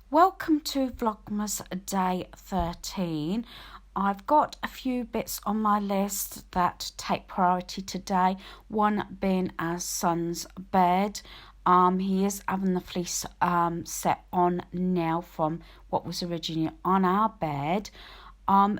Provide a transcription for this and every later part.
Welcome to Vlogmas day 13. I've got a few bits on my list that take priority today. One being our son's bed. He is having the fleece set on now from what was originally on our bed.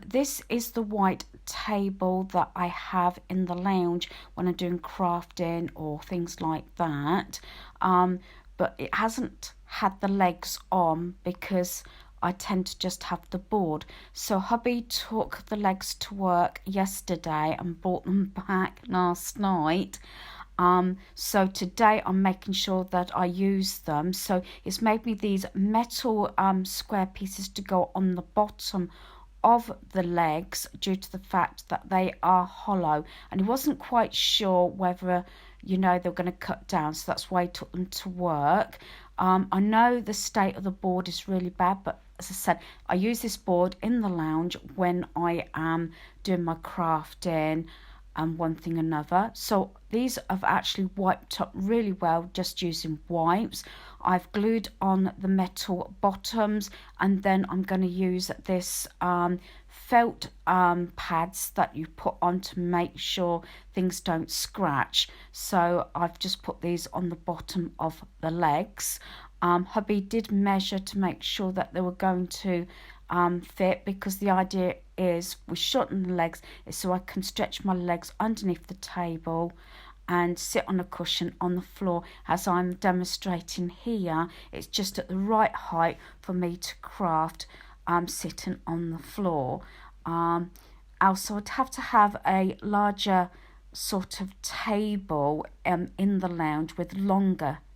This is the white table that I have in the lounge when I'm doing crafting or things like that. But it hasn't had the legs on because I tend to just have the board. So hubby took the legs to work yesterday and brought them back last night. So today I'm making sure that I use them. So it's made me these metal square pieces to go on the bottom of the legs due to the fact that they are hollow, and he wasn't quite sure whether they were going to cut down, so that's why he took them to work. I know the state of the board is really bad, but as I said, I use this board in the lounge when I am doing my crafting and one thing another. So these have actually wiped up really well just using wipes. I've glued on the metal bottoms, and then I'm going to use this felt pads that you put on to make sure things don't scratch. So I've just put these on the bottom of the legs. Hubby did measure to make sure that they were going to fit, because the idea is we shorten the legs is so I can stretch my legs underneath the table and sit on a cushion on the floor as I'm demonstrating here. It's just at the right height for me to craft sitting on the floor. Also, I'd have to have a larger sort of table in the lounge with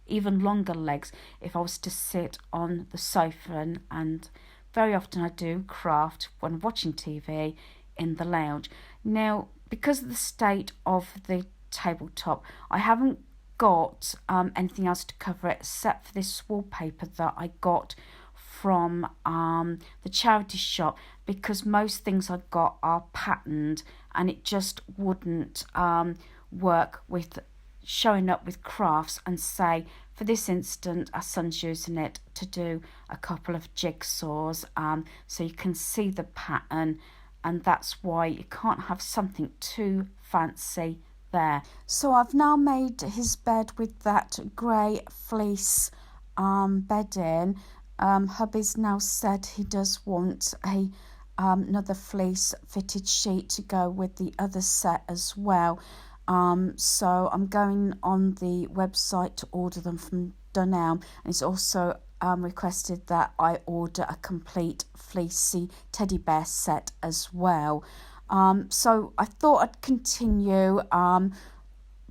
even longer legs if I was to sit on the sofa, and very often I do craft when watching TV in the lounge. Now, because of the state of the tabletop, I haven't got anything else to cover it except for this wallpaper that I got from the charity shop, because most things I got are patterned and it just wouldn't work with showing up with crafts. And say, for this instant, our son's using it to do a couple of jigsaws, so you can see the pattern, and that's why you can't have something too fancy there. So I've now made his bed with that grey fleece bedding. Hubby's now said he does want another fleece fitted sheet to go with the other set as well. So I'm going on the website to order them from Dunelm, and it's also requested that I order a complete fleecy teddy bear set as well. So I thought I'd continue,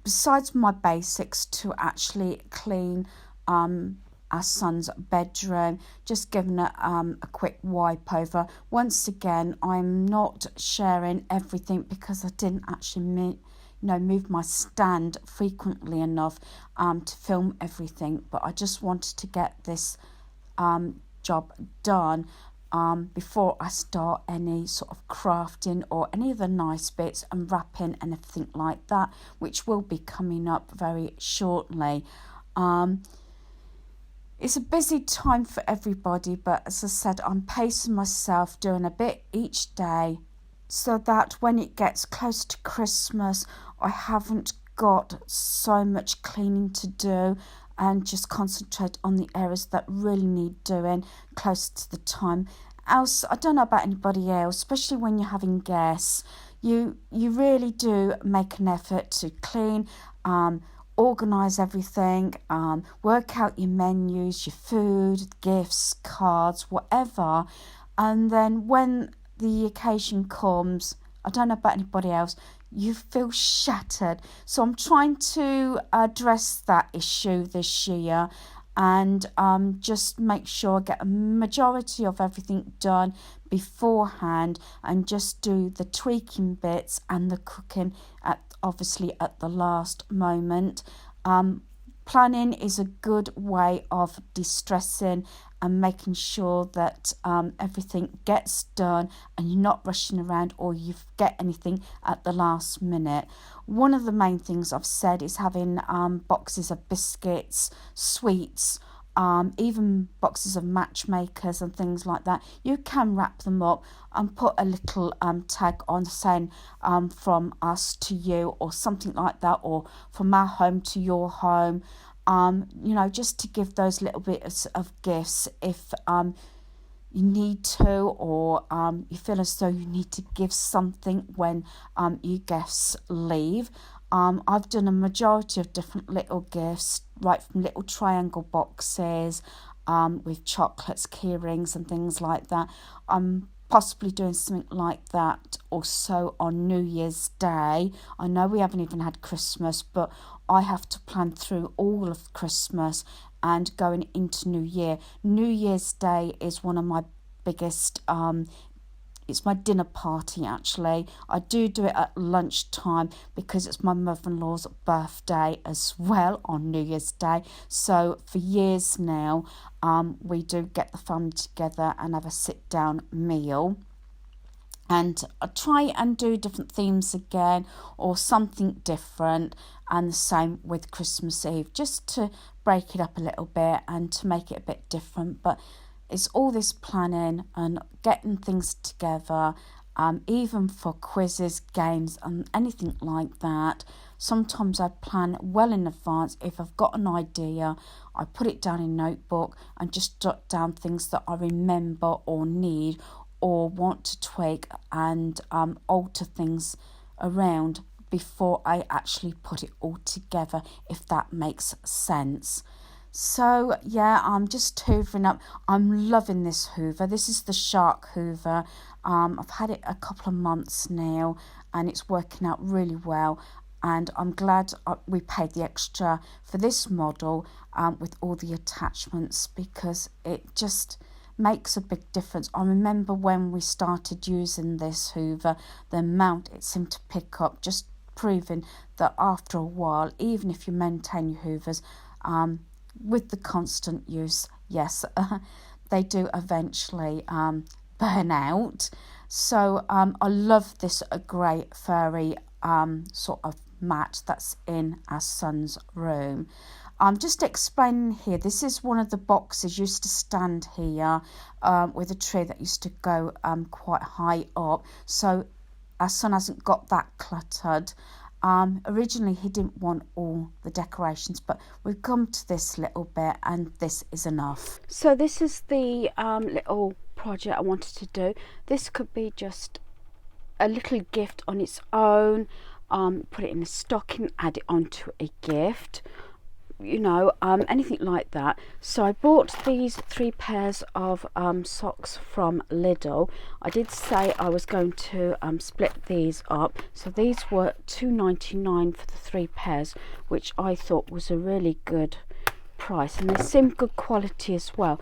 besides my basics, to actually clean our son's bedroom, just giving it a quick wipe over. Once again, I'm not sharing everything because I didn't actually move my stand frequently enough to film everything, but I just wanted to get this job done before I start any sort of crafting or any of the nice bits and wrapping and everything like that, which will be coming up very shortly. It's a busy time for everybody, but as I said, I'm pacing myself, doing a bit each day, so that when it gets close to Christmas, I haven't got so much cleaning to do, and just concentrate on the areas that really need doing close to the time. Else, I don't know about anybody else, especially when you're having guests, you really do make an effort to clean, organise everything, work out your menus, your food, gifts, cards, whatever. And then when the occasion comes, I don't know about anybody else, you feel shattered. So I'm trying to address that issue this year, and just make sure I get a majority of everything done beforehand, and just do the tweaking bits and the cooking obviously at the last moment. Planning is a good way of distressing and making sure that everything gets done and you're not rushing around or you forget anything at the last minute. One of the main things I've said is having boxes of biscuits, sweets, even boxes of matchmakers and things like that. You can wrap them up and put a little tag on saying from us to you or something like that, or from our home to your home, you know, just to give those little bits of gifts if you need to, or you feel as though you need to give something when your guests leave. I've done a majority of different little gifts, right from little triangle boxes with chocolates, key rings and things like that. I'm possibly doing something like that also on New Year's Day. I know we haven't even had Christmas, but I have to plan through all of Christmas and going into New Year. New Year's Day is one of my biggest it's my dinner party actually. I do it at lunchtime because it's my mother-in-law's birthday as well on New Year's Day. So for years now, we do get the family together and have a sit-down meal. And I try and do different themes again or something different, and the same with Christmas Eve, just to break it up a little bit and to make it a bit different. But it's all this planning and getting things together, even for quizzes, games and anything like that. Sometimes I plan well in advance. If I've got an idea, I put it down in a notebook and just jot down things that I remember or need or want to tweak and alter things around before I actually put it all together, if that makes sense. So yeah, I'm just hoovering up. I'm loving this hoover. This is the Shark hoover. I've had it a couple of months now and it's working out really well, and I'm glad we paid the extra for this model with all the attachments, because it just makes a big difference. I remember when we started using this hoover, the amount it seemed to pick up, just proving that after a while, even if you maintain your hoovers, with the constant use, yes, they do eventually burn out. So I love this grey furry sort of mat that's in our son's room. I'm just explaining here, this is one of the boxes used to stand here with a tree that used to go quite high up, so our son hasn't got that cluttered. Originally he didn't want all the decorations, but we've come to this little bit and this is enough. So this is the little project I wanted to do. This could be just a little gift on its own, put it in a stocking, add it onto a gift, you know, anything like that. So I bought these 3 pairs of socks from Lidl. I did say I was going to split these up, so these were £2.99 for the 3 pairs, which I thought was a really good price, and they seem good quality as well.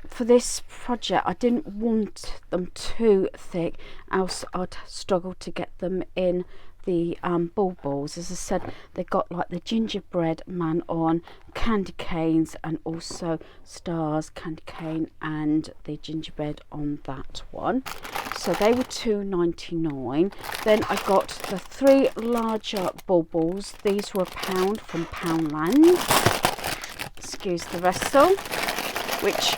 For this project I didn't want them too thick, else I'd struggle to get them in the baubles. As I said, they got like the gingerbread man on, candy canes, and also stars, candy cane and the gingerbread on that one. So they were £2.99. Then I got the 3 larger baubles. These were £1 from Poundland, excuse the rustle, which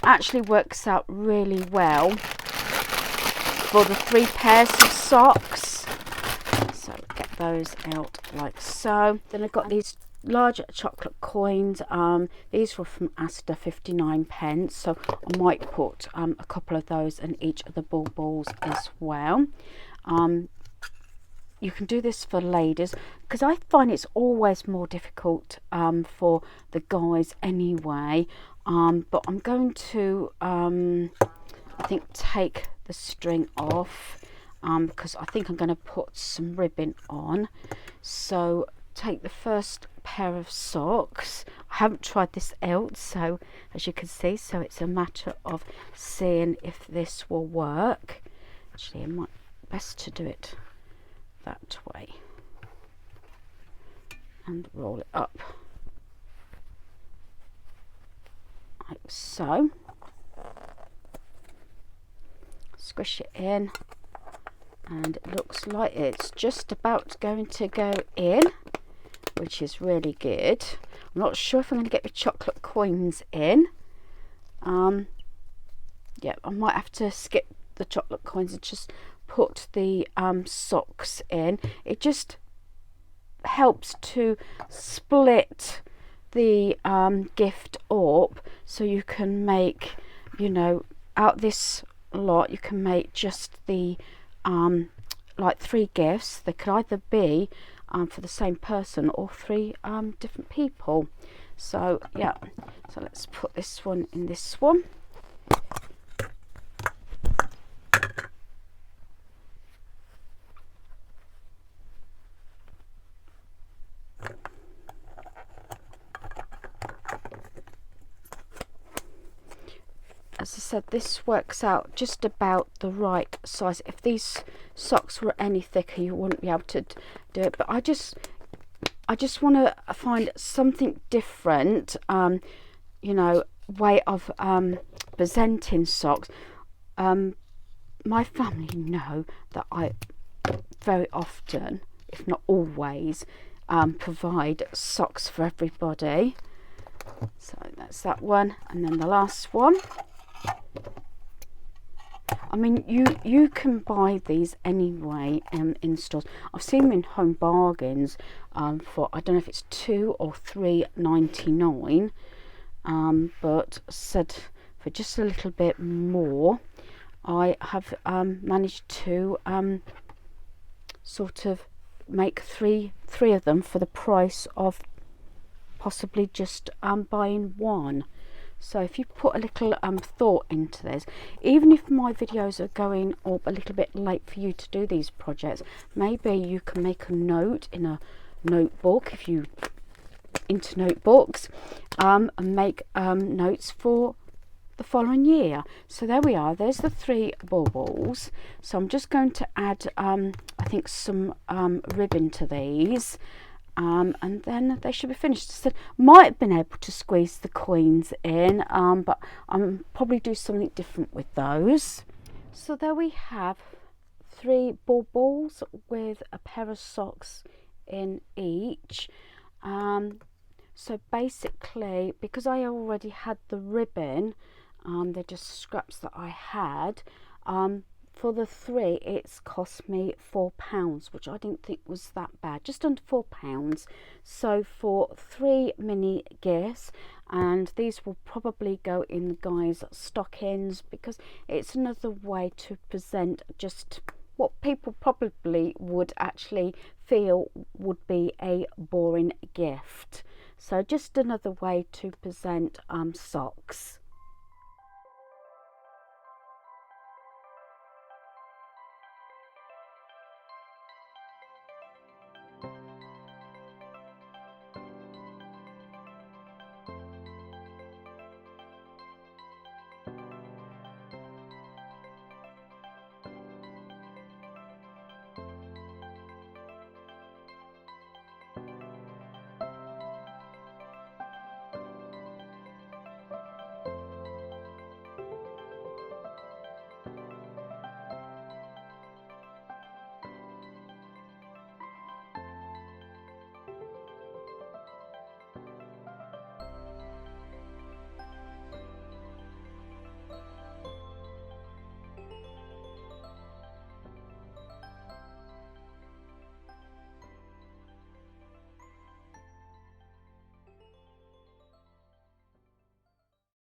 actually works out really well for the 3 pairs of socks. So get those out like so. Then I got these larger chocolate coins. These were from Asda, 59p, so I might put a couple of those in each of the baubles as well. You can do this for ladies, because I find it's always more difficult for the guys anyway. But I'm going to I think take the string off, because I think I'm going to put some ribbon on. So take the first pair of socks. I haven't tried this out, so as you can see, so it's a matter of seeing if this will work. Actually, it might best to do it that way and roll it up like so. Squish it in, and it looks like it's just about going to go in, which is really good. I'm not sure if I'm going to get the chocolate coins in. Yeah, I might have to skip the chocolate coins and just put the socks in. It just helps to split the gift up, so you can make, you know, out this lot you can make just the like 3 gifts. They could either be for the same person or 3 different people. So yeah, so let's put this one in this one. As I said, this works out just about the right size. If these socks were any thicker, you wouldn't be able to do it. But I just want to find something different, you know, way of presenting socks. My family know that I very often, if not always, provide socks for everybody. So that's that one, and then the last one. I mean, you can buy these anyway in stores. I've seen them in Home Bargains for, I don't know if it's $2 or $3.99, but said for just a little bit more. I have managed to sort of make three of them for the price of possibly just buying one. So if you put a little thought into this, even if my videos are going up a little bit late for you to do these projects, maybe you can make a note in a notebook, if you into notebooks, and make notes for the following year. So there we are, there's the 3 baubles. So I'm just going to add I think some ribbon to these. And then they should be finished. So might have been able to squeeze the coins in, but I'll probably do something different with those. So there we have 3 baubles with a pair of socks in each. So basically, because I already had the ribbon, they're just scraps that I had. For the 3, it's cost me £4, which I didn't think was that bad, just under £4. So for 3 mini gifts, and these will probably go in the guys' stockings, because it's another way to present just what people probably would actually feel would be a boring gift. So just another way to present socks.